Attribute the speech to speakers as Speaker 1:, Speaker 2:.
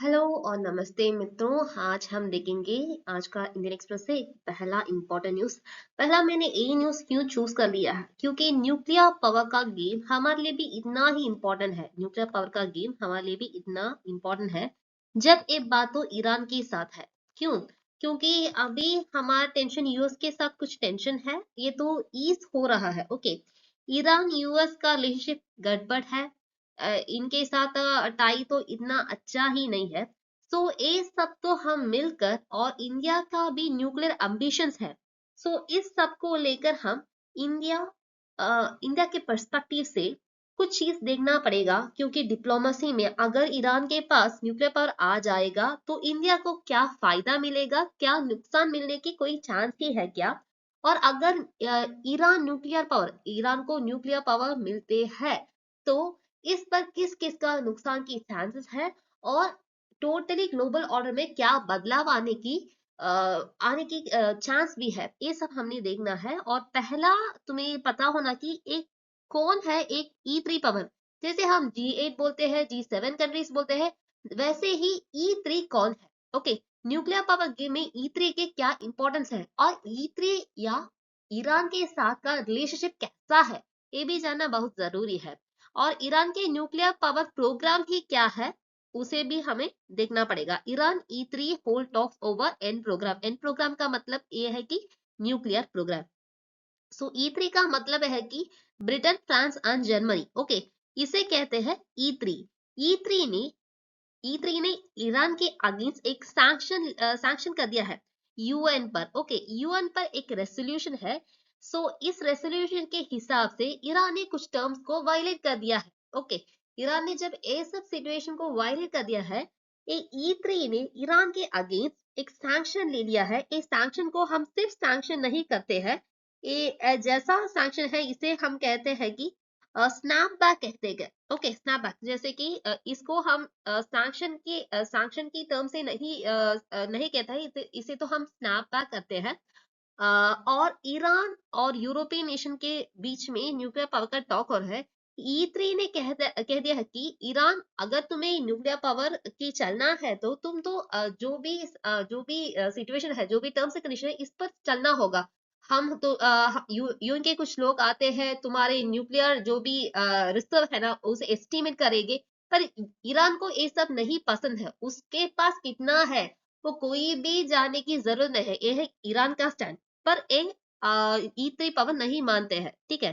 Speaker 1: Hello और नमस्ते मित्रों। आज हम देखेंगे आज का इंडियन एक्सप्रेस से पहला इंपॉर्टेंट न्यूज। पहला मैंने ये न्यूज क्यों चूज कर लिया है, क्योंकि न्यूक्लियर पावर का गेम हमारे लिए भी इतना ही इम्पोर्टेंट है। न्यूक्लियर पावर का गेम हमारे लिए भी इतना इम्पोर्टेंट है जब एक बात तो ईरान के साथ है। क्यों? क्योंकि अभी हमारा टेंशन यूएस के साथ कुछ टेंशन है, ये तो ईज हो रहा है। ओके, ईरान यूएस का रिलेशनशिप गड़बड़ है। इनके साथ टाई तो इतना अच्छा ही नहीं है। सो ये सब तो हम मिलकर, और इंडिया का भी न्यूक्लियर एम्बिशंस है। सो इस सब को लेकर हम इंडिया इंडिया के पर्सपेक्टिव से कुछ चीज देखना पड़ेगा, क्योंकि डिप्लोमेसी में अगर ईरान के पास न्यूक्लियर पावर आ जाएगा तो इंडिया को क्या फायदा मिलेगा, क्या नुकसान मिलने की कोई चांस ही है क्या? और अगर ईरान को न्यूक्लियर पावर मिलते हैं तो इस पर किस किस का नुकसान की चांसेस है, और टोटली ग्लोबल ऑर्डर में क्या बदलाव आने की चांस भी है। ये सब हमने देखना है। और पहला, तुम्हें पता होना कि एक कौन है एक ई3 पावर। जैसे हम G8 बोलते हैं, G7 कंट्रीज बोलते हैं, वैसे ही ई3 कौन है। ओके, न्यूक्लियर पावर गेम में ई3 के क्या इंपॉर्टेंस है, और ई3 या ईरान के साथ का रिलेशनशिप कैसा है, ये भी जानना बहुत जरूरी है। और ईरान के न्यूक्लियर पावर प्रोग्राम ही क्या है, उसे भी हमें देखना पड़ेगा। ईरान ई3 hold talks over N programme. N programme का मतलब ये है कि न्यूक्लियर प्रोग्राम। सो ई3 का मतलब है कि Britain, France and Germany. Okay, इसे कहते हैं ई3। ई3 ने ई3 ने ईरान के अगेंस्ट एक सैंक्शन कर दिया है यूएन पर। ओके, यूएन पर एक रेसोल्यूशन है। सो इस रेसोल्यूशन के हिसाब से ईरान ने कुछ टर्म्स को वायलेट कर दिया है। ओके, ईरान ने जब ये सब सिचुएशन को वायलेट कर दिया है, ये ई3 ने ईरान के अगेंस्ट एक सैंक्शन ले लिया है। इस सैंक्शन को हम सिर्फ सैंक्शन नहीं करते हैं, ये जैसा सैंक्शन है इसे हम कहते हैं कि स्नैपबैक कहते हैं। ओके, स्नैपबैक, जैसे कि इसको हम सैंक्शन की टर्म से नहीं कहते हैं, इसे तो हम स्नैपबैक करते हैं। और ईरान और यूरोपियन नेशन के बीच में न्यूक्लियर पावर का टॉक और है। ई3 ने कह दिया है कि ईरान, अगर तुम्हें न्यूक्लियर पावर की चलना है तो तुम तो जो भी सिचुएशन है, जो भी टर्म्स एंड कंडीशन है, इस पर चलना होगा। हम तो यूएन के कुछ लोग आते हैं, तुम्हारे न्यूक्लियर जो भी रिसर्व है ना उसे एस्टिमेट करेंगे। पर ईरान को ये सब नहीं पसंद है, उसके पास कितना है वो कोई भी जानने की जरूरत नहीं है। ये है ईरान का स्टैंड। पर ये ई3 पावर नहीं मानते हैं। ठीक है,